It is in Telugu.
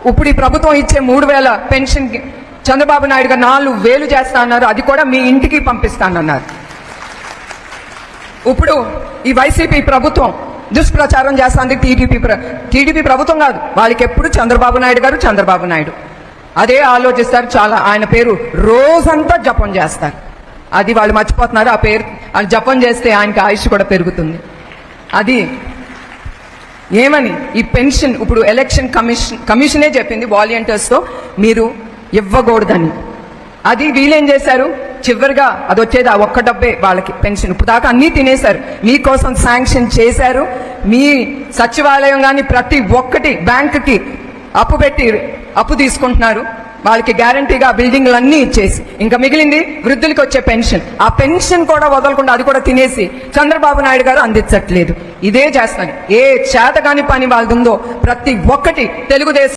ఇప్పుడు ఈ ప్రభుత్వం ఇచ్చే 3000 పెన్షన్కి చంద్రబాబు నాయుడు గారు 4000 చేస్తా అన్నారు, అది కూడా మీ ఇంటికి పంపిస్తానన్నారు. ఇప్పుడు ఈ వైసీపీ ప్రభుత్వం దుష్ప్రచారం చేస్తుంది. టీడీపీ ప్రభుత్వం కాదు, వాళ్ళకి ఎప్పుడు చంద్రబాబు నాయుడు అదే ఆలోచిస్తారు. చాలా ఆయన పేరు రోజంతా జపం చేస్తారు, అది వాళ్ళు మర్చిపోతున్నారు. ఆ పేరు వాళ్ళు జపం చేస్తే ఆయనకి ఆయుష్ కూడా పెరుగుతుంది. అది ఏమని ఈ పెన్షన్ ఇప్పుడు ఎలక్షన్ కమిషనే చెప్పింది వాలంటీర్స్తో మీరు ఇవ్వకూడదని. అది వీళ్ళేం చేశారు, చివరిగా అది వచ్చేది ఆ ఒక్క డబ్బే వాళ్ళకి పెన్షన్. ఇప్పుడు దాకా అన్నీ తినేశారు, మీకోసం శాంక్షన్ చేశారు. మీ సచివాలయం కానీ ప్రతి ఒక్కటి బ్యాంకుకి అప్పు తీసుకుంటున్నారు. వాళ్ళకి గ్యారంటీగా బిల్డింగ్లన్నీ ఇచ్చేసి ఇంకా మిగిలింది వృద్ధులకి వచ్చే పెన్షన్. ఆ పెన్షన్ కూడా వదలకుండా అది కూడా తినేసి చంద్రబాబు నాయుడు గారు అందించట్లేదు. ఇదే చేస్తున్నారు. ఏ చేతగాని పని వాళ్ళది ఉందో ప్రతి ఒక్కటి తెలుగుదేశం